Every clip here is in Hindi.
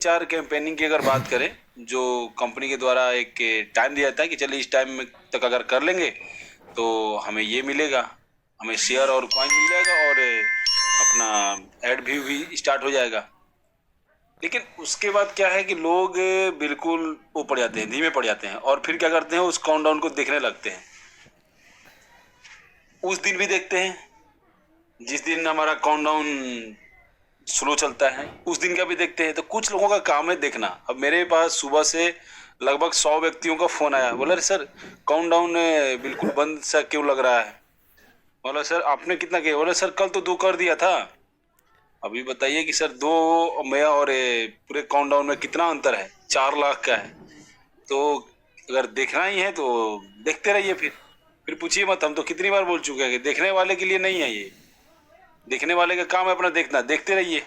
चार कैंपेनिंग की अगर बात करें, जो कंपनी के द्वारा एक टाइम दिया जाता है कि चलिए इस टाइम में तक अगर कर लेंगे तो हमें ये मिलेगा, हमें शेयर और कॉइन मिल जाएगा और अपना एड भी स्टार्ट हो जाएगा। लेकिन उसके बाद क्या है कि लोग बिल्कुल वो पड़ जाते हैं, धीमे पड़ जाते हैं और फिर क्या करते हैं, उस काउंटडाउन को देखने लगते हैं। उस दिन भी देखते हैं जिस दिन हमारा काउंटडाउन स्लो चलता है, उस दिन का भी देखते हैं। तो कुछ लोगों का काम है देखना। अब मेरे पास सुबह से लगभग 100 व्यक्तियों का फोन आया, बोला अरे सर काउंटडाउन बिल्कुल बंद सा क्यों लग रहा है। बोला सर आपने कितना किया। बोला सर कल तो 2 कर दिया था। अभी बताइए कि सर 2 में और पूरे काउंटडाउन में कितना अंतर है, 4 लाख का है। तो अगर देखना ही है तो देखते रहिए। फिर पूछिए मत, हम तो कितनी बार बोल चुके हैं कि देखने वाले के लिए नहीं है ये। देखने वाले का काम है अपना देखना, देखते रहिए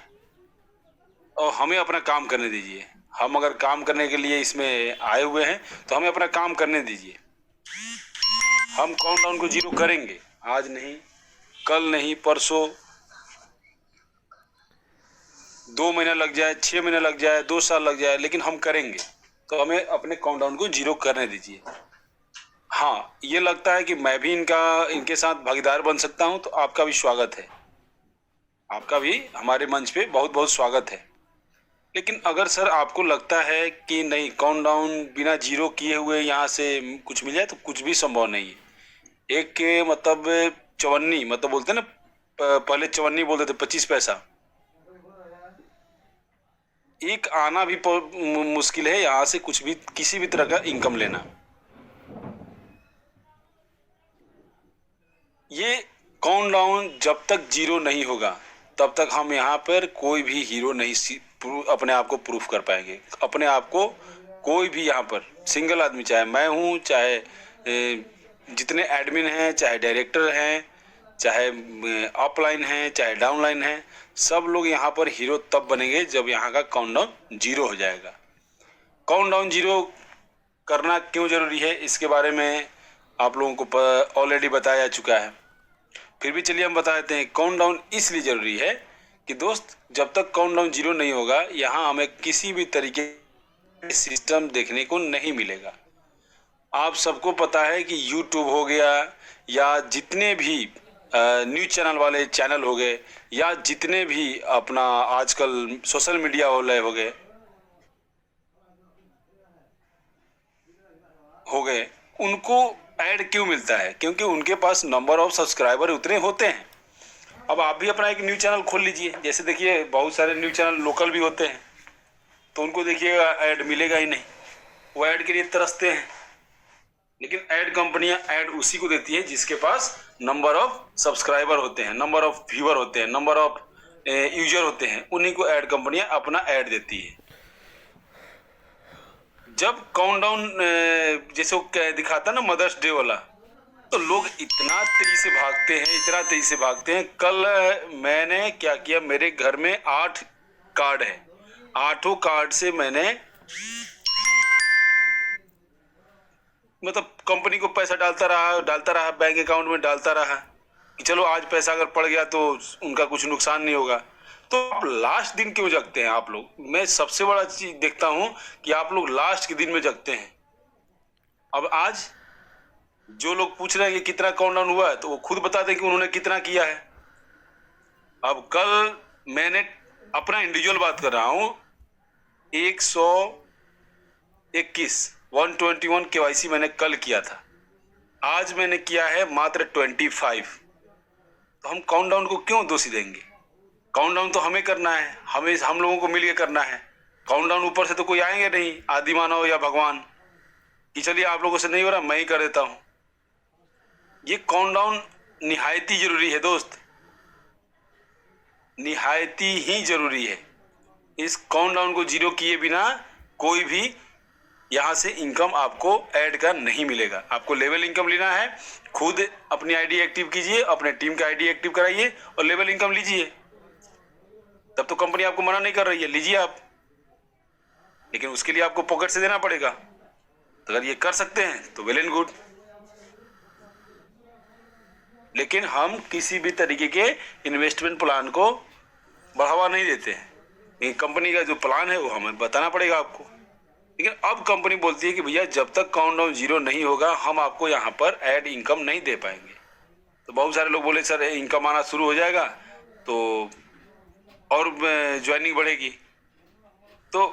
और हमें अपना काम करने दीजिए। हम अगर काम करने के लिए इसमें आए हुए हैं तो हमें अपना काम करने दीजिए। हम काउंटडाउन को जीरो करेंगे, आज नहीं, कल नहीं, परसों। 2 महीना लग जाए, 6 महीने लग जाए, 2 साल लग जाए, लेकिन हम करेंगे। तो हमें अपने काउंटडाउन को जीरो करने दीजिए। हाँ, ये लगता है कि मैं भी इनके साथ भागीदार बन सकता हूं, तो आपका भी स्वागत है। आपका भी हमारे मंच पे बहुत बहुत स्वागत है। लेकिन अगर सर आपको लगता है कि नहीं, काउंटडाउन बिना जीरो किए हुए यहाँ से कुछ मिल जाए, तो कुछ भी संभव नहीं है। एक के मतलब चवन्नी, मतलब बोलते हैं ना, पहले चवन्नी बोलते थे, 25 पैसा। एक आना भी मुश्किल है यहाँ से कुछ भी, किसी भी तरह का इनकम लेना। ये काउंटडाउन जब तक जीरो नहीं होगा तब तक हम यहाँ पर कोई भी हीरो नहीं अपने आप को प्रूफ कर पाएंगे। अपने आप को कोई भी यहाँ पर सिंगल आदमी, चाहे मैं हूँ, चाहे जितने एडमिन हैं, चाहे डायरेक्टर हैं, चाहे अपलाइन हैं, चाहे डाउनलाइन हैं, सब लोग यहाँ पर हीरो तब बनेंगे जब यहाँ का काउंटडाउन जीरो हो जाएगा। काउंटडाउन जीरो करना क्यों जरूरी है, इसके बारे में आप लोगों को ऑलरेडी बताया जा चुका है। फिर भी चलिए हम बता देते हैं। काउंटडाउन इसलिए जरूरी है कि दोस्त, जब तक काउंटडाउन जीरो नहीं होगा यहाँ हमें किसी भी तरीके का सिस्टम देखने को नहीं मिलेगा। आप सबको पता है कि यूट्यूब हो गया, या जितने भी न्यूज चैनल वाले चैनल हो गए, या जितने भी अपना आजकल सोशल मीडिया वाले हो गए, उनको ऐड क्यों मिलता है? क्योंकि उनके पास नंबर ऑफ सब्सक्राइबर उतने होते हैं। अब आप भी अपना एक न्यूज चैनल खोल लीजिए। जैसे देखिए, बहुत सारे न्यूज चैनल लोकल भी होते हैं, तो उनको देखिएगा ऐड मिलेगा ही नहीं, वो ऐड के लिए तरसते हैं। लेकिन ऐड कंपनियां ऐड उसी को देती है जिसके पास नंबर ऑफ सब्सक्राइबर होते हैं, नंबर ऑफ व्यूअर होते हैं, नंबर ऑफ यूजर होते हैं, उन्हीं को ऐड कंपनियां अपना ऐड देती है। जब काउंटडाउन जैसे वो दिखाता ना मदर्स डे वाला, तो लोग इतना तेजी से भागते हैं, इतना तेजी से भागते हैं। कल मैंने क्या किया, मेरे घर में 8 कार्ड है, 8 कार्ड से मैंने मतलब कंपनी को पैसा डालता रहा बैंक अकाउंट में डालता रहा कि चलो आज पैसा अगर पड़ गया तो उनका कुछ नुकसान नहीं होगा। तो आप लास्ट दिन क्यों जगते हैं आप लोग? मैं सबसे बड़ा चीज देखता हूं कि आप लोग लास्ट के दिन में जगते हैं। अब आज जो लोग पूछ रहे हैं कि कितना काउंटडाउन हुआ है, तो वो खुद बता दें कि उन्होंने कितना किया है। अब कल मैंने अपना इंडिविजुअल बात कर रहा हूं, 121 केवाईसी मैंने कल किया था, आज मैंने किया है मात्र 25। तो हम काउंटडाउन को क्यों दोषी देंगे? काउंटडाउन तो हमें करना है, हम लोगों को मिलकर करना है। काउंटडाउन ऊपर से तो कोई आएंगे नहीं, आदि मानव या भगवान, कि चलिए आप लोगों से नहीं हो रहा, मैं ही कर देता हूं। ये काउंटडाउन निहायती जरूरी है दोस्त, निहायती ही जरूरी है। इस काउंटडाउन को जीरो किए बिना कोई भी यहां से इनकम आपको ऐड का नहीं मिलेगा। आपको लेवल इनकम लेना है, खुद अपनी आईडी एक्टिव कीजिए, अपने टीम का आईडी एक्टिव कराइए और लेवल इनकम लीजिए। तब तो कंपनी आपको मना नहीं कर रही है, लीजिए आप। लेकिन उसके लिए आपको पॉकेट से देना पड़ेगा। तो अगर ये कर सकते हैं तो वेल एंड गुड। लेकिन हम किसी भी तरीके के इन्वेस्टमेंट प्लान को बढ़ावा नहीं देते हैं। कंपनी का जो प्लान है वो हमें बताना पड़ेगा आपको। लेकिन अब कंपनी बोलती है कि भैया जब तक काउंटडाउन 0 नहीं होगा हम आपको यहाँ पर ऐड इनकम नहीं दे पाएंगे। तो बहुत सारे लोग बोले सर इनकम आना शुरू हो जाएगा तो और ज्वाइनिंग बढ़ेगी। तो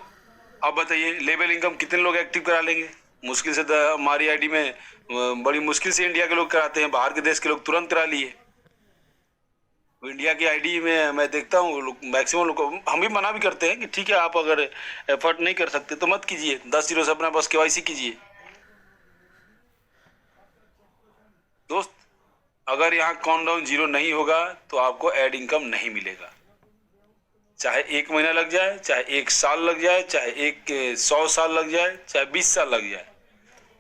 अब बताइए लेवल इनकम कितने लोग एक्टिव करा लेंगे? मुश्किल से हमारी आईडी में बड़ी मुश्किल से इंडिया के लोग कराते हैं, बाहर के देश के लोग तुरंत करा लिए। इंडिया की आईडी में मैं देखता हूँ मैक्सिमम लोग, हम भी मना भी करते हैं कि ठीक है आप अगर एफर्ट नहीं कर सकते तो मत कीजिए, 10 जीरो से अपना बस केवाईसी कीजिए। दोस्त अगर यहाँ काउंटडाउन 0 नहीं होगा तो आपको ऐड इनकम नहीं मिलेगा, चाहे 1 महीना लग जाए, चाहे 1 साल लग जाए, चाहे 100 साल लग जाए, चाहे 20 साल लग जाए।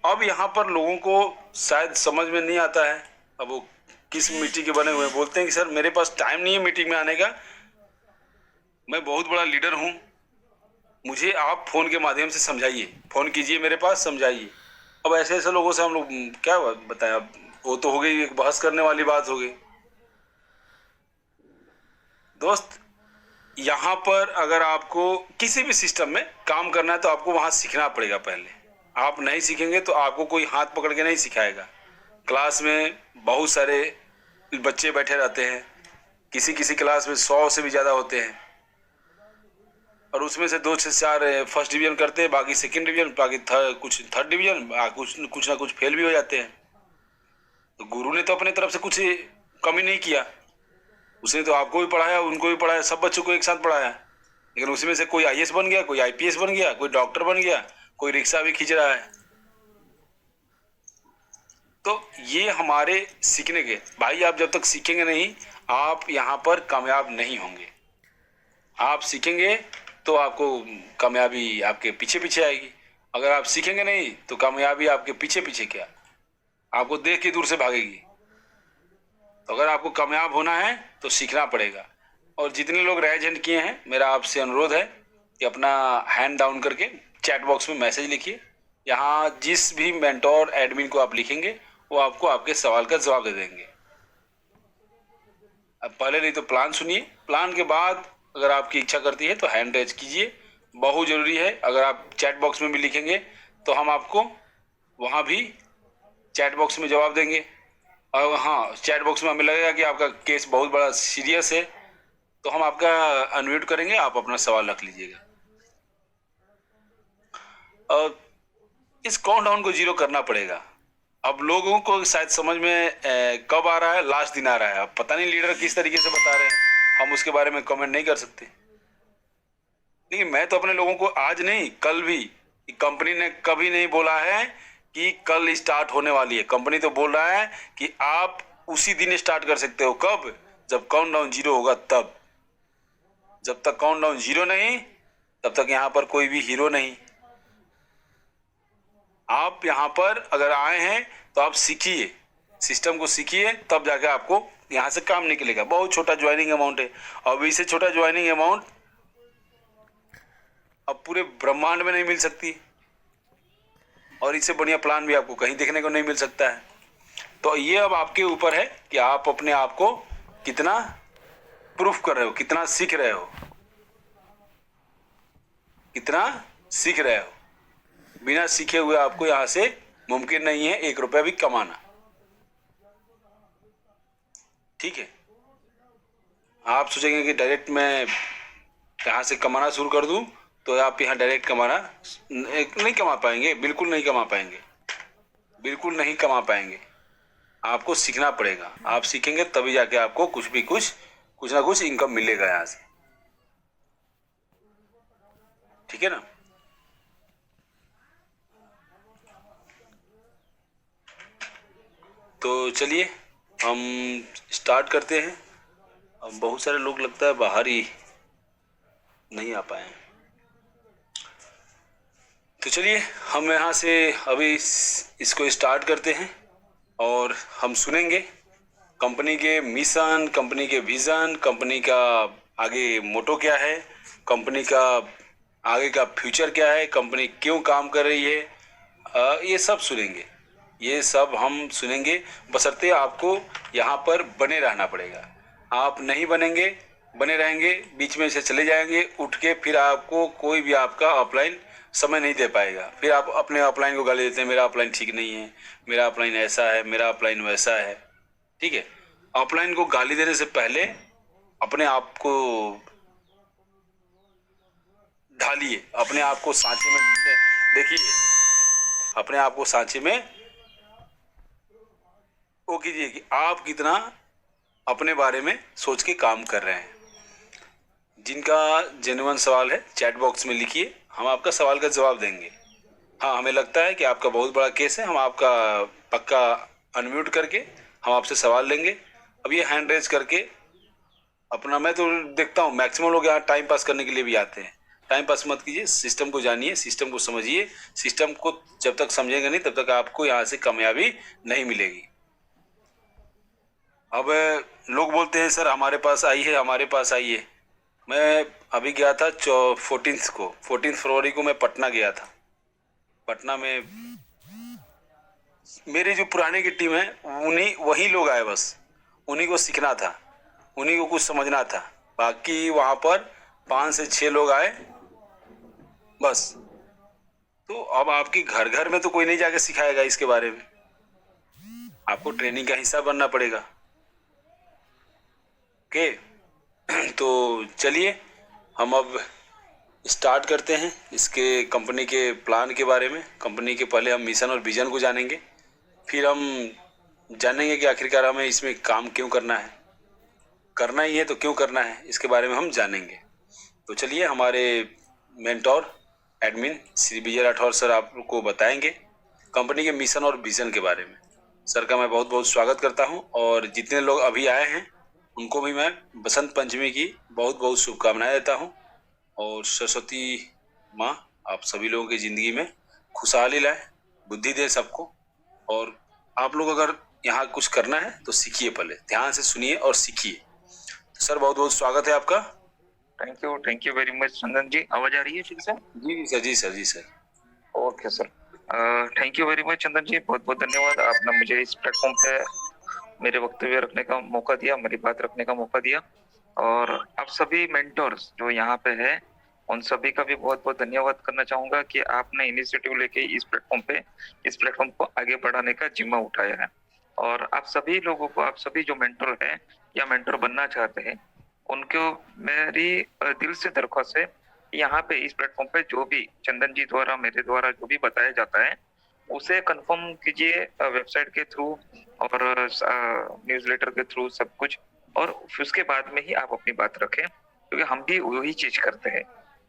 अब यहाँ पर लोगों को शायद समझ में नहीं आता है, अब वो किस मिट्टी के बने हुए हैं। बोलते हैं कि सर मेरे पास टाइम नहीं है मीटिंग में आने का, मैं बहुत बड़ा लीडर हूँ, मुझे आप फोन के माध्यम से समझाइए, फोन कीजिए मेरे पास समझाइए। अब ऐसे ऐसे लोगों से हम लोग क्या बताएं, अब वो तो हो गई एक बहस करने वाली बात हो गई। दोस्त यहाँ पर अगर आपको किसी भी सिस्टम में काम करना है तो आपको वहाँ सीखना पड़ेगा पहले। आप नहीं सीखेंगे तो आपको कोई हाथ पकड़ के नहीं सिखाएगा। क्लास में बहुत सारे बच्चे बैठे रहते हैं, किसी किसी क्लास में 100 से भी ज़्यादा होते हैं, और उसमें से 2 से 4 फर्स्ट डिवीजन करते हैं, बाकी सेकंड डिवीजन, बाकी कुछ थर्ड डिवीजन, कुछ ना कुछ फेल भी हो जाते हैं। तो गुरु ने तो अपने तरफ से कुछ कमी नहीं किया, उसने तो आपको भी पढ़ाया, उनको भी पढ़ाया, सब बच्चों को एक साथ पढ़ाया। लेकिन उसमें से कोई आईएएस बन गया, कोई आईपीएस बन गया, कोई डॉक्टर बन गया, कोई रिक्शा भी खींच रहा है। तो ये हमारे सीखने के भाई, आप जब तक सीखेंगे नहीं आप यहाँ पर कामयाब नहीं होंगे। आप सीखेंगे तो आपको कामयाबी आपके पीछे पीछे आएगी, अगर आप सीखेंगे नहीं तो कामयाबी आपके पीछे पीछे क्या, आपको देख के दूर से भागेगी। तो अगर आपको कामयाब होना है तो सीखना पड़ेगा। और जितने लोग रेज हैंड किए हैं, मेरा आपसे अनुरोध है कि अपना हैंड डाउन करके चैट बॉक्स में मैसेज लिखिए। यहाँ जिस भी मेंटोर एडमिन को आप लिखेंगे वो आपको आपके सवाल का जवाब दे देंगे। अब पहले नहीं तो प्लान सुनिए, प्लान के बाद अगर आपकी इच्छा करती है तो हैंड रेज कीजिए, बहुत ज़रूरी है। अगर आप चैट बॉक्स में भी लिखेंगे तो हम आपको वहाँ भी चैट बॉक्स में जवाब देंगे। और हाँ, चैट बॉक्स में हमें लगेगा कि आपका केस बहुत बड़ा सीरियस है तो हम आपका अनम्यूट करेंगे, आप अपना सवाल रख लीजिएगा। और इस काउंटडाउन को 0 करना पड़ेगा। अब लोगों को शायद समझ में कब आ रहा है, लास्ट दिन आ रहा है। अब पता नहीं लीडर किस तरीके से बता रहे हैं, हम उसके बारे में कमेंट नहीं कर सकते। लेकिन मैं तो अपने लोगों को आज नहीं कल भी, कंपनी ने कभी नहीं बोला है कि कल स्टार्ट होने वाली है। कंपनी तो बोल रहा है कि आप उसी दिन स्टार्ट कर सकते हो। कब? जब काउंटडाउन 0 होगा तब। जब तक काउंटडाउन 0 नहीं तब तक यहाँ पर कोई भी हीरो नहीं। आप यहाँ पर अगर आए हैं तो आप सीखिए, सिस्टम को सीखिए, तब जाके आपको यहाँ से काम निकलेगा। बहुत छोटा ज्वाइनिंग अमाउंट है, और इससे छोटा ज्वाइनिंग अमाउंट अब पूरे ब्रह्मांड में नहीं मिल सकती, और इससे बढ़िया प्लान भी आपको कहीं देखने को नहीं मिल सकता है। तो ये अब आपके ऊपर है कि आप अपने आप को कितना प्रूफ कर रहे हो, कितना सीख रहे हो, कितना सीख रहे हो। बिना सीखे हुए आपको यहां से मुमकिन नहीं है 1 रुपया भी कमाना। ठीक है, आप सोचेंगे कि डायरेक्ट मैं यहां से कमाना शुरू कर दूं तो आप यहाँ डायरेक्ट कमाना नहीं कमा पाएंगे, बिल्कुल नहीं कमा पाएंगे, बिल्कुल नहीं कमा पाएंगे। आपको सीखना पड़ेगा, आप सीखेंगे तभी जाके आपको कुछ ना कुछ इनकम मिलेगा यहाँ से। ठीक है ना? तो चलिए हम स्टार्ट करते हैं। अब बहुत सारे लोग लगता है बाहर ही नहीं आ पाए। तो चलिए हम यहाँ से अभी इसको स्टार्ट करते हैं और हम सुनेंगे कंपनी के मिशन, कंपनी के विज़न, कंपनी का आगे मोटो क्या है, कंपनी का आगे का फ्यूचर क्या है, कंपनी क्यों काम कर रही है, ये सब सुनेंगे। ये सब हम सुनेंगे, बशर्ते आपको यहाँ पर बने रहना पड़ेगा। आप नहीं बनेंगे बने रहेंगे, बीच में से चले जाएंगे उठ के, फिर आपको कोई भी आपका ऑफलाइन समय नहीं दे पाएगा। फिर आप अपने ऑफलाइन को गाली देते हैं, मेरा ऑफलाइन ठीक नहीं है, मेरा ऑफलाइन ऐसा है, मेरा ऑफलाइन वैसा है। ठीक है, ऑफलाइन को गाली देने से पहले अपने आप को ढालिए, अपने आप को सांचे में देखिए, अपने आप को सांचे में वो कीजिए कि आप कितना अपने बारे में सोच के काम कर रहे हैं। जिनका जेन्युइन सवाल है चैट बॉक्स में लिखिए, हम आपका सवाल का जवाब देंगे। हाँ, हमें लगता है कि आपका बहुत बड़ा केस है, हम आपका पक्का अनम्यूट करके हम आपसे सवाल लेंगे। अब ये हैंड रेज करके अपना, मैं तो देखता हूँ मैक्सिमम लोग यहाँ टाइम पास करने के लिए भी आते हैं। टाइम पास मत कीजिए, सिस्टम को जानिए, सिस्टम को समझिए। सिस्टम को जब तक समझेंगे नहीं तब तक आपको यहाँ से कामयाबी नहीं मिलेगी। अब लोग बोलते हैं सर हमारे पास आई है, हमारे पास आई है। मैं अभी गया था 14 फरवरी को मैं पटना गया था। पटना में मेरी जो पुराने की टीम है वही लोग आए, बस उन्हीं को सीखना था, उन्हीं को कुछ समझना था। बाकी वहाँ पर 5 से 6 लोग आए बस। तो अब आपकी घर घर में तो कोई नहीं जाके सिखाएगा इसके बारे में, आपको ट्रेनिंग का हिस्सा बनना पड़ेगा। ओके, तो चलिए हम अब स्टार्ट करते हैं इसके कंपनी के प्लान के बारे में। कंपनी के पहले हम मिशन और विजन को जानेंगे, फिर हम जानेंगे कि आखिरकार हमें इसमें काम क्यों करना है, करना ही है तो क्यों करना है, इसके बारे में हम जानेंगे। तो चलिए हमारे mentor admin Shri Vijay Rathore sir आपको बताएंगे कंपनी के मिशन और विजन के बारे में। सर का मैं बहुत बहुत स्वागत करता हूं, और जितने लोग अभी आए हैं उनको भी मैं बसंत पंचमी की बहुत बहुत शुभकामनाएं देता हूं। और सरस्वती माँ आप सभी लोगों की ज़िंदगी में खुशहाली लाए, बुद्धि दे सबको। और आप लोग अगर यहाँ कुछ करना है तो सीखिए, पहले ध्यान से सुनिए और सीखिए। तो सर बहुत बहुत स्वागत है आपका। Thank you very much Chandan ji. आवाज आ रही है ठीक से? जी सर, जी सर, जी sir. Okay sir, thank you very much Chandan ji, बहुत बहुत धन्यवाद। आपने मुझे इस प्लेटफॉर्म पे मेरे वक्तव्य रखने का मौका दिया, मेरी बात रखने का मौका दिया। और आप सभी मेंटर्स जो यहाँ पे है उन सभी का भी बहुत बहुत धन्यवाद करना चाहूंगा कि आपने इनिशिएटिव लेके इस प्लेटफॉर्म को आगे बढ़ाने का जिम्मा उठाया है। और आप सभी लोगों को, आप सभी जो मेंटर हैं या मेंटर बनना चाहते हैं, उनको मेरी दिल से दरख्वास्त है, यहाँ पे इस प्लेटफॉर्म पे जो भी चंदन जी द्वारा, मेरे द्वारा जो भी बताया जाता है उसे कंफर्म कीजिए वेबसाइट के थ्रू और न्यूज़लेटर के थ्रू सब कुछ, और उसके बाद में ही आप अपनी बात रखें, क्योंकि हम भी वही चीज करते हैं।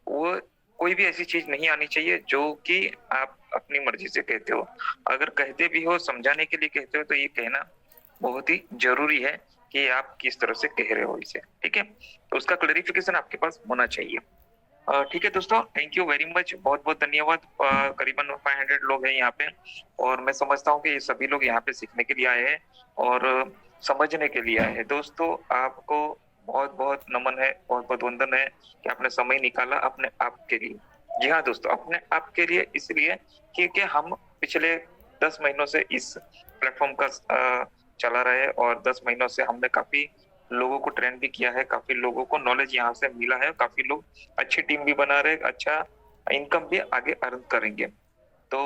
वो कोई भी ऐसी चीज नहीं आनी चाहिए जो कि आप अपनी मर्जी से कहते हो। अगर कहते भी हो, समझाने के लिए कहते हो, तो ये कहना बहुत ही जरूरी है कि आप किस तरह से कह रहे हो इसे, ठीक है? तो उसका क्लैरिफिकेशन आपके पास होना चाहिए। ठीक है दोस्तों, थैंक यू वेरी मच, बहुत बहुत धन्यवाद। करीबन 500 लोग हैं यहाँ पे, और मैं समझता हूँ कि ये सभी लोग यहाँ पे सीखने के लिए आए हैं और समझने के लिए आए हैं। दोस्तों आपको बहुत बहुत नमन है, बहुत बहुत वंदन है कि आपने समय निकाला अपने आप के लिए। जी हाँ दोस्तों, अपने आप के लिए इसलिए क्योंकि हम पिछले 10 महीनों से इस प्लेटफॉर्म का चला रहे हैं, और 10 महीनों से हमने काफी लोगों को ट्रेन भी किया है, काफी लोगों को नॉलेज यहाँ से मिला है, काफी लोग अच्छी टीम भी बना रहे, अच्छा इनकम भी आगे अर्न करेंगे। तो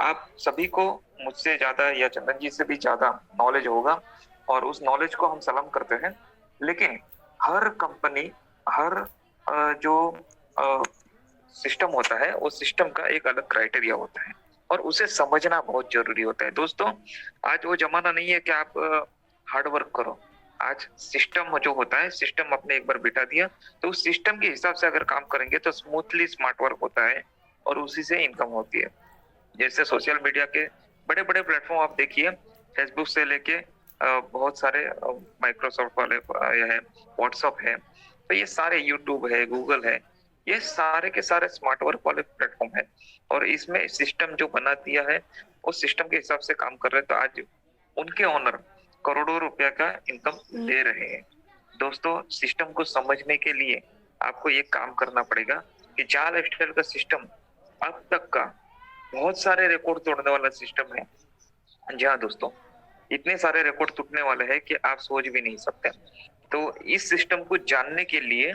आप सभी को मुझसे ज्यादा या चंदन जी से भी ज्यादा नॉलेज होगा, और उस नॉलेज को हम सलाम करते हैं। लेकिन हर कंपनी, हर जो सिस्टम होता है, उस सिस्टम का एक अलग क्राइटेरिया होता है, और उसे समझना बहुत जरूरी होता है। दोस्तों आज वो जमाना नहीं है कि आप हार्ड वर्क करो। आज सिस्टम जो होता है, सिस्टम आपने एक बार बिठा दिया तो उस सिस्टम के हिसाब से अगर काम करेंगे तो स्मूथली स्मार्ट वर्क होता है, और उसी से इनकम होती है। जैसे सोशल मीडिया के बड़े बड़े प्लेटफॉर्म आप देखिए, फेसबुक से लेके बहुत सारे माइक्रोसॉफ्ट वाले है, व्हाट्सएप है, तो ये सारे यूट्यूब है, गूगल है, ये सारे के सारे स्मार्ट वर्क वाले प्लेटफॉर्म है, और इसमें सिस्टम जो बना दिया है उस सिस्टम के हिसाब से काम कर रहे हैं। तो आज उनके ओनर करोड़ों रुपया का इनकम ले रहे हैं। दोस्तों सिस्टम को समझने के लिए आपको ये काम करना पड़ेगा कि जाल लाइफस्टाइल का सिस्टम अब तक का बहुत सारे रिकॉर्ड तोड़ने वाला सिस्टम है। जी हाँ दोस्तों, इतने सारे रिकॉर्ड टूटने वाले हैं कि आप सोच भी नहीं सकते। तो इस सिस्टम को जानने के लिए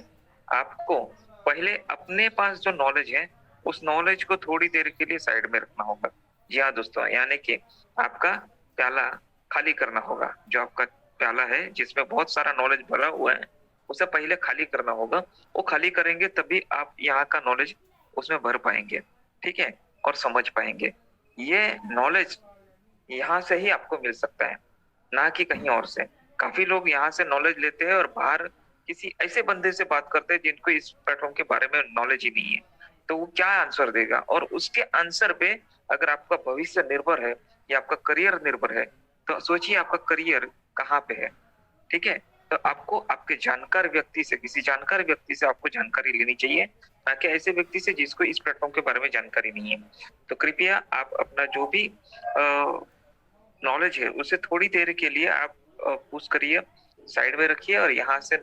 आपको पहले अपने पास जो नॉलेज है उस नॉलेज को थोड़ी देर के लिए साइड में रखना होगा। जी हाँ दोस्तों, यानी कि आपका प्याला खाली करना होगा। जो आपका प्याला है जिसमें बहुत सारा नॉलेज भरा हुआ है उसे पहले खाली करना होगा। वो खाली करेंगे तभी आप यहाँ का नॉलेज उसमें भर पाएंगे, ठीक है, और समझ पाएंगे। ये नॉलेज यहाँ से ही आपको मिल सकता है, ना कि कहीं और से। काफी लोग यहाँ से नॉलेज लेते हैं और बाहर किसी ऐसे बंदे से बात करते हैं जिनको इस प्लेटफॉर्म के बारे में नॉलेज ही नहीं है, तो वो क्या आंसर देगा। और उसके आंसर पे अगर आपका भविष्य निर्भर है या आपका करियर निर्भर है तो सोचिए आपका करियर कहाँ पे है, ठीक है। तो आपको आपके जानकार व्यक्ति से, किसी जानकार व्यक्ति से आपको जानकारी लेनी चाहिए, ना कि ऐसे व्यक्ति से जिसको इस प्लेटफॉर्म के बारे में जानकारी नहीं है। तो कृपया आप अपना जो भी नॉलेज है उसे थोड़ी देर के लिए आप पुश करिए, साइड में रखिए और यहाँ से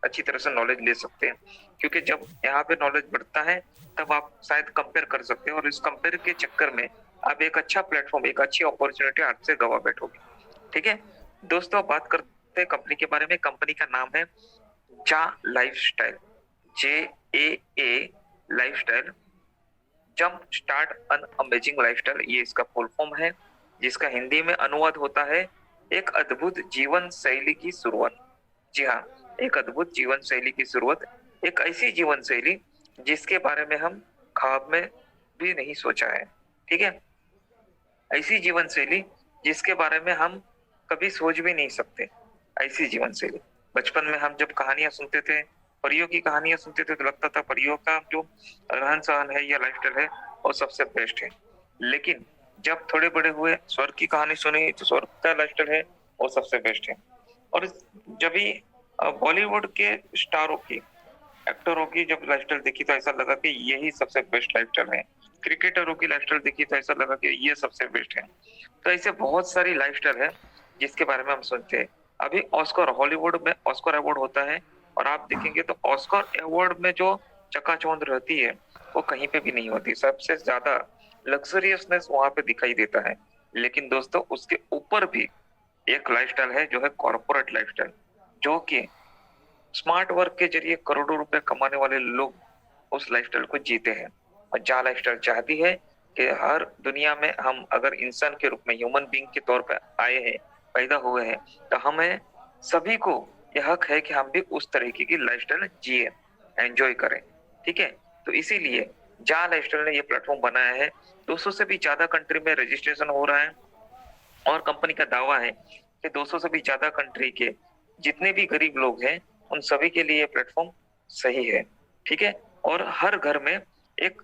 अच्छी तरह से नॉलेज ले सकते हैं। क्योंकि जब यहाँ पे नॉलेज बढ़ता है तब आप शायद कंपेयर कर सकते हैं और इस कंपेयर के चक्कर में आप एक अच्छा प्लेटफॉर्म, एक अच्छी अपॉर्चुनिटी हाथ से गवा बैठोगे, ठीक है। दोस्तों, बात करते हैं कंपनी के बारे में। कंपनी का नाम है Jaa lifestyle, JAA lifestyle, jump start an amazing lifestyle, ये इसका फुल फॉर्म है, जिसका हिंदी में अनुवाद होता है एक अद्भुत जीवन शैली की शुरुआत। जी हाँ, एक अद्भुत जीवन शैली की शुरुआत, एक ऐसी जीवन शैली जिसके बारे में हम ख्वाब में भी नहीं सोचा है, ठीक है। ऐसी जीवन शैली जिसके बारे में हम कभी सोच भी नहीं सकते। ऐसी जीवन शैली, बचपन में हम जब कहानियां सुनते थे, परियों की कहानियां सुनते थे, तो लगता था परियों का जो रहन सहन है या लाइफस्टाइल है वो सबसे बेस्ट है। लेकिन जब थोड़े बड़े हुए, स्वर्ग की कहानी सुनी तो स्वर्ग का लाइफस्टाइल है वो सबसे बेस्ट है। और जब भी बॉलीवुड के स्टारों की, एक्टरों की जब लाइफस्टाइल देखी तो ऐसा लगा कि यही सबसे बेस्ट लाइफस्टाइल है। क्रिकेटरों की लाइफस्टाइल देखी तो ऐसा लगा कि ये सबसे बेस्ट है। तो ऐसे बहुत सारी लाइफस्टाइल है जिसके बारे में हम सुनते हैं। अभी ऑस्कर, हॉलीवुड में ऑस्कर अवार्ड होता है और आप देखेंगे तो ऑस्कर अवार्ड में जो चकाचौंध रहती है वो कहीं पे भी नहीं होती। सबसे ज्यादा लग्जरियसनेस वहां पे दिखाई देता है। लेकिन दोस्तों, उसके ऊपर भी एक लाइफस्टाइल है जो है कॉर्पोरेट लाइफस्टाइल, जो कि स्मार्ट वर्क के जरिए करोड़ों रुपए कमाने वाले लोग उस लाइफस्टाइल को जीते हैं। और जहाँ लाइफस्टाइल चाहती है कि हर दुनिया में हम अगर इंसान के रूप में, ह्यूमन बीइंग के तौर पर आए हैं, पैदा हुए हैं, तो हमें सभी को यह हक है कि हम भी उस तरीके की लाइफस्टाइल जिए, एंजॉय करें, ठीक है। तो इसीलिए जहाँ लाइफस्टाइल ने ये प्लेटफॉर्म बनाया है, 200 से भी ज्यादा कंट्री में रजिस्ट्रेशन हो रहा है और कंपनी का दावा है कि 200 से भी ज्यादा कंट्री के जितने भी गरीब लोग हैं उन सभी के लिए ये प्लेटफॉर्म सही है, ठीक है। और हर घर में एक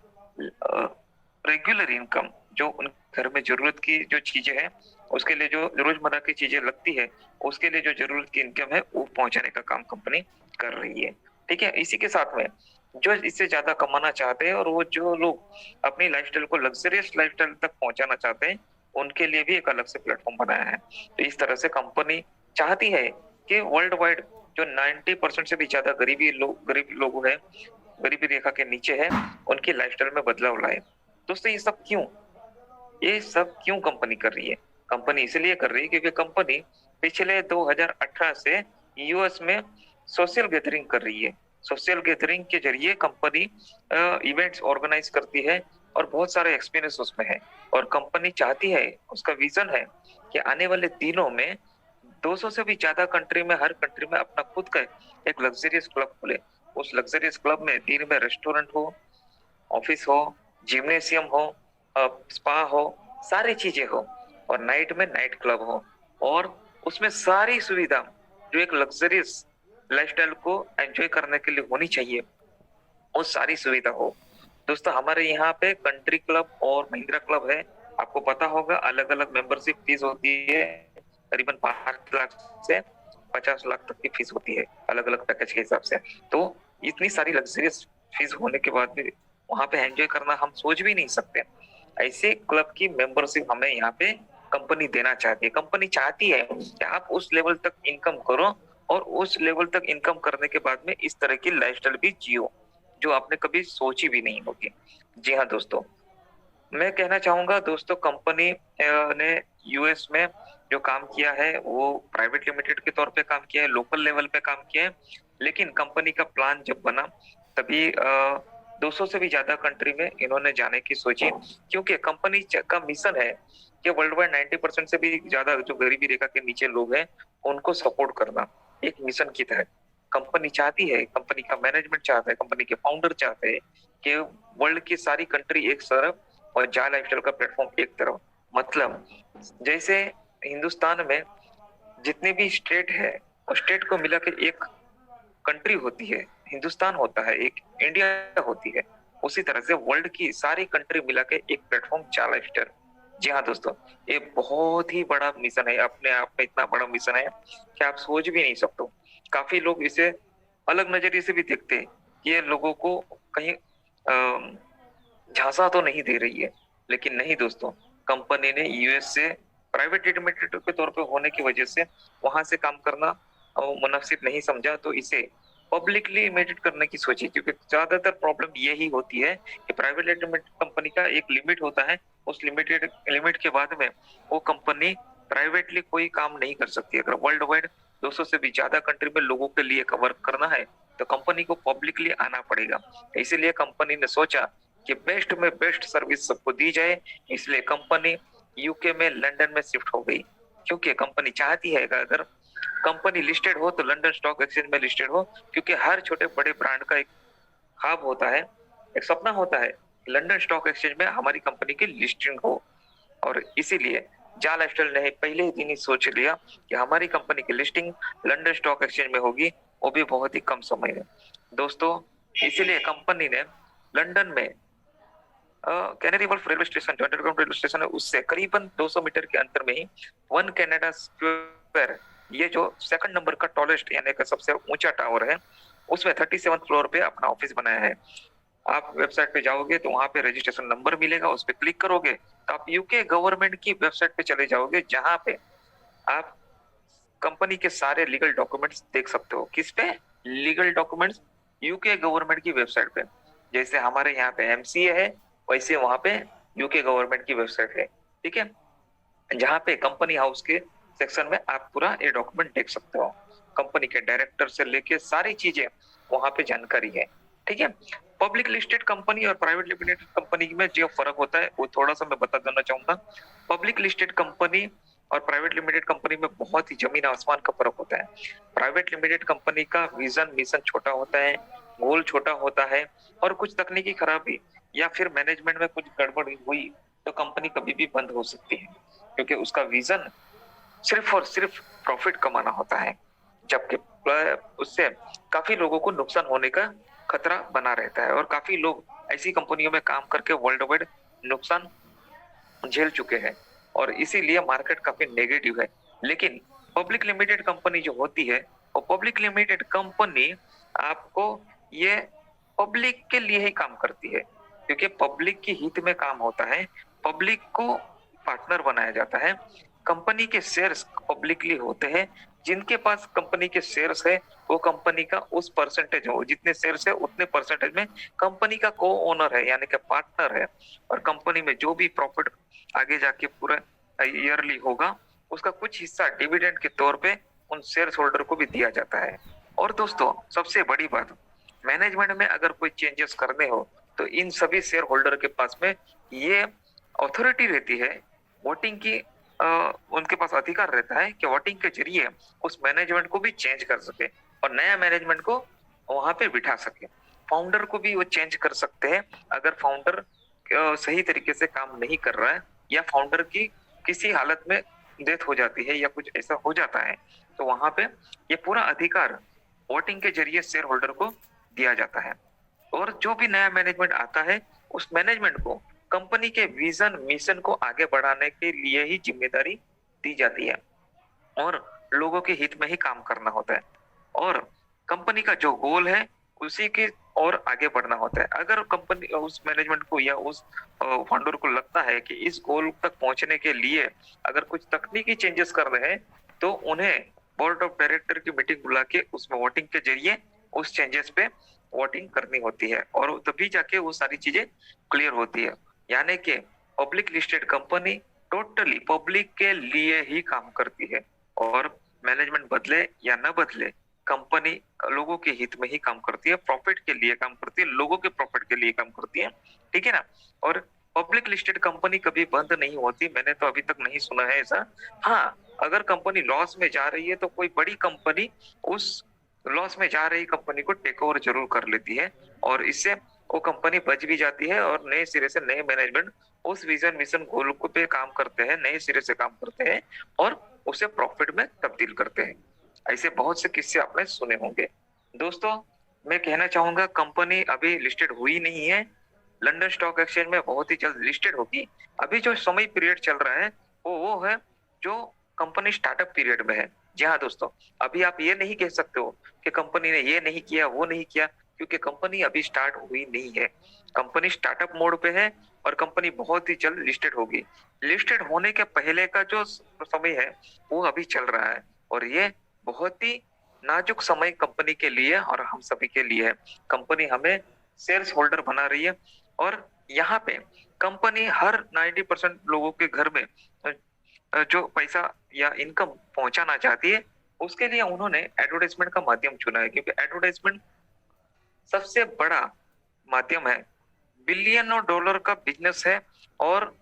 रेगुलर इनकम, जो उन घर में जरूरत की जो चीजें हैं, उसके लिए जो रोजमर्रा की चीजें लगती है, उसके लिए जो जरूरत की इनकम है वो पहुंचाने का काम कंपनी कर रही है, ठीक है। इसी के साथ में जो इससे ज्यादा कमाना चाहते हैं और वो जो लोग अपनी लाइफस्टाइल को लग्जरियस लाइफस्टाइल तक पहुंचाना चाहते हैं, उनके लिए भी एक अलग से प्लेटफॉर्म बनाया है। तो इस तरह से कंपनी चाहती है कि वर्ल्ड वाइड जो 90% से भी ज्यादा गरीब लोग हैं, गरीबी रेखा के नीचे है, उनकी लाइफस्टाइल में बदलाव लाए। दोस्तों, ये सब क्यों कंपनी कर रही है? कंपनी इसलिए कर रही है क्योंकि कंपनी पिछले 2018 से यूएस में सोशल गैदरिंग कर रही है। सोशल गैदरिंग के जरिए कंपनी इवेंट्स ऑर्गेनाइज करती है और बहुत सारे एक्सपीरियंस उसमें है। और कंपनी चाहती है, उसका विजन है कि आने वाले दिनों में 200 से भी ज्यादा कंट्री में, हर कंट्री में अपना खुद का एक लग्जरियस क्लब खोले। उस लग्जरियस क्लब में दिन में रेस्टोरेंट हो, ऑफिस हो, जिम्नेशियम हो, स्पा हो, सारी चीजें हो, और नाइट में नाइट क्लब हो, और उसमें सारी सुविधा जो एक लग्जरियस लाइफस्टाइल को एंजॉय करने के लिए होनी चाहिए, वो सारी सुविधा हो। दोस्तों, हमारे यहाँ पे कंट्री क्लब और महिंद्रा क्लब है। आपको पता होगा, अलग अलग मेंबरशिप फीस होती है, करीबन 5 लाख से 50 लाख तक की फीस होती है, अलग अलग पैकेज के हिसाब से। तो इतनी सारी लग्जरियस फीस होने के बाद भी वहां पे एंजॉय करना हम सोच भी नहीं सकते। ऐसे क्लब की मेंबरशिप हमें यहाँ पे कंपनी देना चाहती है। कंपनी चाहती है कि आप उस लेवल तक इनकम करो और उस लेवल तक इनकम करने के बाद में इस तरह की लाइफस्टाइल भी जियो जो आपने कभी सोची भी नहीं होगी। जी हाँ दोस्तों, मैं कहना चाहूंगा दोस्तों, कंपनी ने यूएस में जो काम किया है वो प्राइवेट लिमिटेड के तौर पे काम किया है, लोकल लेवल पे काम किया है, लेकिन कंपनी का प्लान जब बना तभी 200 से भी ज्यादा कंट्री में इन्होंने जाने की सोची, क्योंकि कंपनी का मिशन है कि वर्ल्ड वाइड 90% से भी ज्यादा जो गरीबी रेखा के नीचे लोग हैं उनको सपोर्ट करना, एक मिशन की तरह कंपनी चाहती है, कंपनी का मैनेजमेंट चाहता है, कंपनी के फाउंडर चाहते हैं कि वर्ल्ड की सारी कंट्री एक तरफ और जा लाइफस्टाइल का प्लेटफॉर्म एक तरफ। मतलब जैसे हिंदुस्तान में जितने भी स्टेट है और स्टेट को मिला के एक कंट्री होती है, हिंदुस्तान होता है, एक इंडिया होती है, उसी तरह से वर्ल्ड की सारी कंट्री मिला के एक प्लेटफॉर्म जा लाइफस्टाइल। जी हाँ दोस्तों, ये बहुत ही बड़ा मिशन है, अपने आप में इतना बड़ा मिशन है कि आप सोच भी नहीं सकते। काफी लोग इसे अलग नजरिए से भी देखते हैं कि ये लोगों को कहीं झांसा तो नहीं दे रही है, लेकिन नहीं दोस्तों, कंपनी ने यूएस से प्राइवेट लिमिटेड के तौर पे होने की वजह से वहां से काम करना मुनासिब नहीं समझा, तो इसे पब्लिकली लिमिटेड करने की सोची, क्योंकि ज्यादातर प्रॉब्लम यही होती है कि प्राइवेट लिमिटेड कंपनी का एक लिमिट होता है, उस लिमिटेड लिमिट के बाद में वो कंपनी प्राइवेटली कोई काम नहीं कर सकती। अगर वर्ल्ड वाइड 200 से भी ज्यादा कंट्री में लोगों के लिए कवर करना है तो कंपनी को पब्लिकली आना पड़ेगा। इसीलिए कंपनी ने सोचा कि बेस्ट में बेस्ट सर्विस सबको दी जाए, इसलिए कंपनी यूके में लंदन में शिफ्ट हो गई, क्योंकि कंपनी चाहती है कि अगर कंपनी लिस्टेड हो तो लंदन स्टॉक एक्सचेंज में लिस्टेड हो, क्योंकि हर छोटे बड़े ब्रांड का एक ख्वाब होता है, एक सपना होता है, लंदन स्टॉक एक्सचेंज में हमारी कंपनी की लिस्टिंग हो। और इसीलिए जा लाइफस्टाइल ने पहले ही दिन ही सोच लिया कि हमारी कंपनी की लिस्टिंग लंदन स्टॉक एक्सचेंज में होगी, वो भी बहुत ही कम समय में। दोस्तों, इसीलिए कंपनी ने लंदन में कैनरी वॉल्फ रेलवे स्टेशन जो अंडरग्राउंड रेलवे स्टेशन है उससे करीबन 200 मीटर के अंतर में ही वन कनाडा स्क्वायर, ये जो सेकंड नंबर का टॉलेस्ट यानी कि सबसे ऊंचा टावर है, उसमें 37 फ्लोर पे अपना ऑफिस बनाया है। आप वेबसाइट पे जाओगे तो वहां पे रजिस्ट्रेशन नंबर मिलेगा, उस पर क्लिक करोगे तो आप यूके गवर्नमेंट की वेबसाइट पे चले जाओगे, जहां पे आप कंपनी के सारे लीगल डॉक्यूमेंट्स देख सकते हो। किस पे? लीगल डॉक्यूमेंट्स यूके गवर्नमेंट की वेबसाइट पे। जैसे हमारे यहाँ पे एमसीए है, वैसे वहां पे यूके गवर्नमेंट की वेबसाइट है, ठीक है, जहाँ पे कंपनी हाउस के सेक्शन में आप पूरा ये डॉक्यूमेंट देख सकते हो। कंपनी के डायरेक्टर से लेके सारी चीजें वहां पे जानकारी है, ठीक है। पब्लिक लिस्टेड कंपनी और प्राइवेट लिमिटेड कंपनी में जो फर्क होता है वो थोड़ा सा मैं बता देना चाहूंगा। पब्लिक लिस्टेड कंपनी और प्राइवेट लिमिटेड कंपनी में बहुत ही जमीन आसमान का फर्क होता है। प्राइवेट लिमिटेड कंपनी का विजन मिशन छोटा होता है, गोल छोटा होता है, और कुछ तकनीकी खराबी या फिर मैनेजमेंट में कुछ गड़बड़ हुई तो कंपनी कभी भी बंद हो सकती है, क्योंकि उसका विजन सिर्फ और सिर्फ प्रॉफिट कमाना होता है, जबकि उससे काफी लोगों को नुकसान होने का खतरा बना रहता है, और काफी लोग ऐसी कंपनियों में काम करके वर्ल्ड वाइड नुकसान झेल चुके हैं, और इसीलिए मार्केट काफी नेगेटिव है। लेकिन पब्लिक लिमिटेड कंपनी जो होती है, वो पब्लिक लिमिटेड कंपनी आपको ये पब्लिक के लिए ही काम करती है, क्योंकि पब्लिक के हित में काम होता है, पब्लिक को पार्टनर बनाया जाता है। कंपनी के शेयर्स पब्लिकली होते हैं, जिनके पास कंपनी के शेयर्स है वो कंपनी का उस परसेंटेज हो, जितने शेयर्स है उतने परसेंटेज में कंपनी का को ओनर है यानी कि पार्टनर है, और कंपनी में जो भी प्रॉफिट आगे जाके पूरा ईयरली होगा उसका कुछ हिस्सा डिविडेंड के तौर पे उन शेयर होल्डर को भी दिया जाता है। और दोस्तों, सबसे बड़ी बात, मैनेजमेंट में अगर कोई चेंजेस करने हो तो इन सभी शेयर होल्डर के पास में ये अथॉरिटी रहती है, वोटिंग की उनके पास अधिकार रहता है कि वोटिंग के जरिए उस मैनेजमेंट को भी चेंज कर सके और नया मैनेजमेंट को वहां पे बिठा सके। फाउंडर को भी वो चेंज कर सकते हैं अगर फाउंडर सही तरीके से काम नहीं कर रहा है, या फाउंडर की किसी हालत में डेथ हो जाती है या कुछ ऐसा हो जाता है, तो वहां पे ये पूरा अधिकार वोटिंग के जरिए शेयर होल्डर को दिया जाता है। और जो भी नया मैनेजमेंट आता है उस मैनेजमेंट को कंपनी के विजन मिशन को आगे बढ़ाने के लिए ही जिम्मेदारी दी जाती है, और लोगों के हित में ही काम करना होता है, और कंपनी का जो गोल है उसी के और आगे बढ़ना होता है। अगर कंपनी उस मैनेजमेंट को या उस फाउंडर को लगता है कि इस गोल तक पहुंचने के लिए अगर कुछ तकनीकी चेंजेस कर रहे हैं, तो उन्हें बोर्ड ऑफ डायरेक्टर की मीटिंग बुला के उसमें वोटिंग के जरिए उस चेंजेस पे वोटिंग करनी होती है, और तभी जाके वो सारी चीजें क्लियर होती है। यानी कि public listed company totally public के लिए ही काम करती है। और मैनेजमेंट बदले या न बदले, कंपनी लोगों के हित में ही काम करती है, प्रॉफिट के लिए काम करती है, लोगों के प्रॉफिट के लिए काम करती है, ठीक है ना। और पब्लिक लिस्टेड कंपनी कभी बंद नहीं होती, मैंने तो अभी तक नहीं सुना है ऐसा। हाँ, अगर कंपनी लॉस में जा रही है तो कोई बड़ी कंपनी उस लॉस में जा रही कंपनी को टेक ओवर जरूर कर लेती है, और इससे वो कंपनी बच भी जाती है, और नए सिरे से नए मैनेजमेंट उस विजन मिशन गोल को पे काम करते हैं, नए सिरे से काम करते हैं और उसे प्रॉफिट में तब्दील करते हैं। ऐसे बहुत से किस्से आपने सुने होंगे। दोस्तों, मैं कहना चाहूंगा, कंपनी अभी लिस्टेड हुई नहीं है, लंदन स्टॉक एक्सचेंज में बहुत ही जल्द लिस्टेड होगी। अभी जो समय पीरियड चल रहा है वो है जो कंपनी स्टार्टअप पीरियड में है। जी हाँ दोस्तों, अभी आप ये नहीं कह सकते हो कि कंपनी ने ये नहीं किया, वो नहीं किया, क्योंकि कंपनी अभी स्टार्ट हुई नहीं है। कंपनी स्टार्टअप मोड पे है और कंपनी बहुत ही जल्द लिस्टेड होगी। लिस्टेड होने के पहले का जो समय है वो अभी चल रहा है, और ये बहुत ही नाजुक समय कंपनी के लिए और हम सभी के लिए है। कंपनी हमें शेयर्स होल्डर बना रही है, और यहाँ पे कंपनी हर 90% लोगों के घर में जो पैसा या इनकम पहुंचाना चाहती है, उसके लिए उन्होंने एडवर्टाइजमेंट का माध्यम चुना है, क्योंकि एडवर्टाइजमेंट सबसे बड़ा माध्यम है, बिलियनों डॉलर का बिजनेस है। और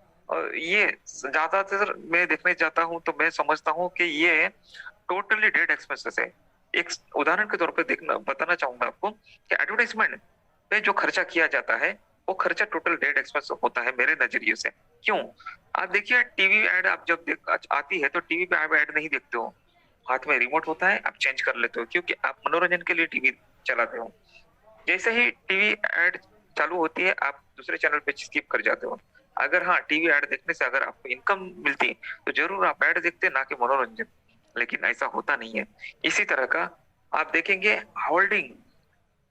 ये ज्यादातर मैं देखने जाता हूं तो मैं समझता हूं कि ये टोटली डेड एक्सपेंसेस है। एक उदाहरण के तौर पे देखना बताना चाहूंगा आपको कि एडवर्टाइजमेंट पे जो खर्चा किया जाता है वो खर्चा टोटल डेड एक्सपेंस होता है मेरे नजरिए से। क्यों? आप देखिए, टीवी एड आप जब आती है तो टीवी पे आप एड नहीं देखते हो, हाथ में रिमोट होता है, आप चेंज कर लेते हो, क्योंकि आप मनोरंजन के लिए टीवी चलाते हो। जैसे ही टीवी एड चालू होती है, आप दूसरे चैनल पे स्किप कर जाते हो। अगर हाँ, टीवी एड देखने से अगर आपको इनकम मिलती तो जरूर आप एड देखते, ना कि मनोरंजन, लेकिन ऐसा होता नहीं है। इसी तरह का आप देखेंगे, होर्डिंग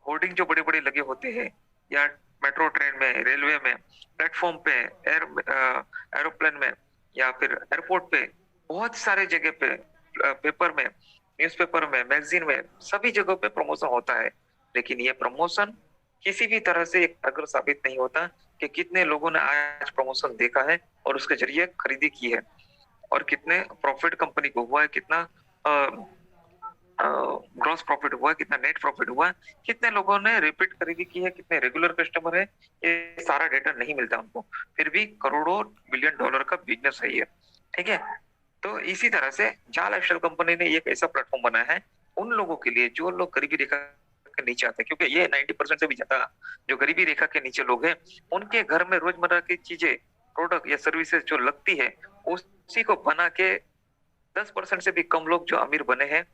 होर्डिंग जो बड़े बड़े लगे होते हैं, या मेट्रो ट्रेन में, रेलवे में, प्लेटफॉर्म पे, एरोप्लेन में, या फिर एयरपोर्ट पे, बहुत सारे जगह पे, पेपर में, न्यूज़पेपर में, मैगजीन में, सभी जगहों पे प्रमोशन होता है। लेकिन ये प्रमोशन किसी भी तरह से एक अगर साबित नहीं होता कि कितने लोगों ने आज प्रमोशन देखा है और उसके जरिए खरीदी की है, और कितने प्रॉफिट कंपनी को हुआ है, कितना ग्रॉस प्रॉफिट हुआ है, कितना नेट प्रॉफिट हुआ है, कितने लोगों ने रिपीट खरीदी की है, कितने रेगुलर कस्टमर है, ये सारा डेटा नहीं मिलता उनको। फिर भी करोड़ों बिलियन डॉलर का बिजनेस है ये, ठीक है। तो इसी तरह से जाल लाइफस्टाइल कंपनी ने एक ऐसा प्लेटफॉर्म बनाया है उन लोगों के लिए जो लोग गरीबी रेखा के नीचे आते हैं, क्योंकि ये 90% से भी ज्यादा जो गरीबी रेखा के नीचे लोग हैं, उनके घर में रोजमर्रा की चीजें, प्रोडक्ट या सर्विसेज जो लगती है, उसी को बना के 10% से भी कम लोग जो अमीर बने हैं,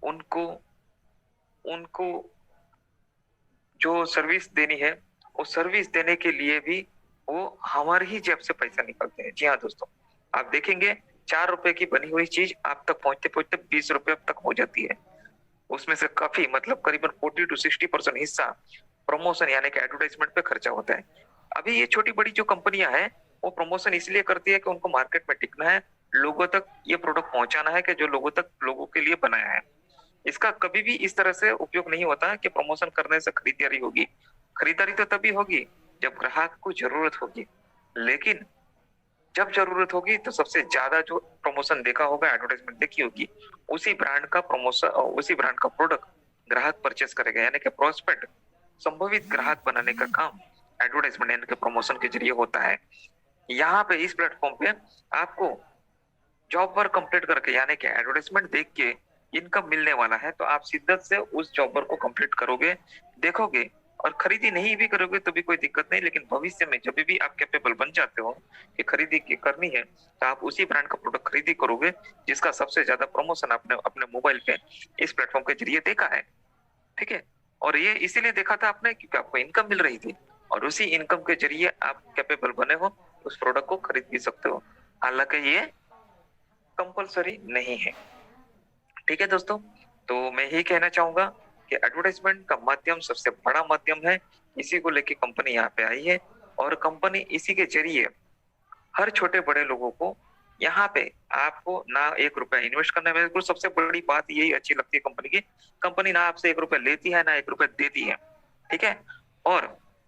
उनको उनको जो सर्विस देनी है, वो सर्विस देने के लिए भी वो हमारी ही जेब से पैसा निकालते हैं। जी हाँ दोस्तों, आप देखेंगे 4 रुपए की बनी हुई चीज आप तक पहुंचते पहुंचते 20 रुपए अब तक हो जाती है। उसमें से काफी मतलब करीबन 40 to 60% हिस्सा प्रमोशन यानी कि एडवर्टाइजमेंट पे खर्चा होता है। अभी ये छोटी बड़ी जो कंपनियां हैं वो प्रमोशन इसलिए करती है कि उनको मार्केट में टिकना है, लोगों तक ये प्रोडक्ट पहुंचाना है कि जो लोगों के लिए बनाया है। इसका कभी भी इस तरह से उपयोग नहीं होता कि प्रमोशन करने से खरीदारी होगी। खरीदारी तो तभी होगी जब ग्राहक को जरूरत होगी, लेकिन जब जरूरत होगी तो सबसे ज्यादा जो प्रमोशन देखा होगा, एडवर्टाइजमेंट देखी होगी, उसी ब्रांड का प्रमोशन, उसी ब्रांड का प्रोडक्ट ग्राहक परचेस करेगा, यानी कि प्रोस्पेक्ट संभवित ग्राहक बनाने का काम एडवर्टाइजमेंट यानी कि प्रमोशन के जरिए होता है। यहाँ पे इस प्लेटफॉर्म पे आपको जॉब वर्क कंप्लीट करके यानी कि एडवर्टाइजमेंट देख के इनकम मिलने वाला है, तो आप शिद्दत से उस जॉब वर्क को कंप्लीट करोगे, देखोगे, और खरीदी नहीं भी करोगे तो भी कोई दिक्कत नहीं, लेकिन भविष्य में जब भी आप कैपेबल बन जाते हो कि खरीदी की करनी है, तो आप उसी ब्रांड का प्रोडक्ट खरीदी करोगे जिसका सबसे ज्यादा प्रमोशन आपने अपने मोबाइल पे इस प्लेटफॉर्म के जरिए देखा है, ठीक है। और ये इसीलिए देखा था आपने क्योंकि आपको इनकम मिल रही थी, और उसी इनकम के जरिए आप कैपेबल बने हो, उस प्रोडक्ट को खरीद भी सकते हो। हालांकि ये कंपलसरी नहीं है, ठीक है दोस्तों। तो मैं यही कहना चाहूंगा कि एडवर्टाइजमेंट का माध्यम सबसे बड़ा माध्यम है, इसी को लेके कंपनी यहाँ पे आई है, और कंपनी इसी के जरिए हर छोटे बड़े लोगों को यहाँ पे आपको ना 1 रुपया इन्वेस्ट करना है। मेरे को सबसे बड़ी बात यही अच्छी लगती है कंपनी की, कंपनी ना आपसे 1 रुपया लेती है ना 1 रुपया देती है, ठीक है। और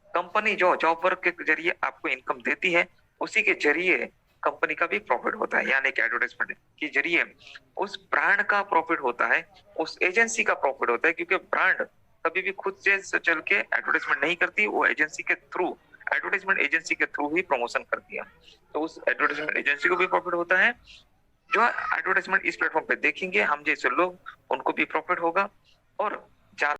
कंपनी जो जॉब वर्क के जरिए आपको इनकम देती है, उसी के जरिए कंपनी का भी प्रॉफिट होता है, यानी कि एडवर्टाइजमेंट के जरिए उस ब्रांड का प्रॉफिट होता है, उस एजेंसी का प्रॉफिट होता है, क्योंकि ब्रांड कभी भी खुद से चल के एडवर्टाइजमेंट नहीं करती, वो एजेंसी के थ्रू, एडवर्टाइजमेंट एजेंसी के थ्रू ही प्रमोशन करती है। तो उस एडवर्टाइजमेंट एजेंसी को भी प्रॉफिट होता है, जो एडवर्टाइजमेंट इस प्लेटफॉर्म पे देखेंगे हम जैसे लोग, उनको भी प्रॉफिट होगा, और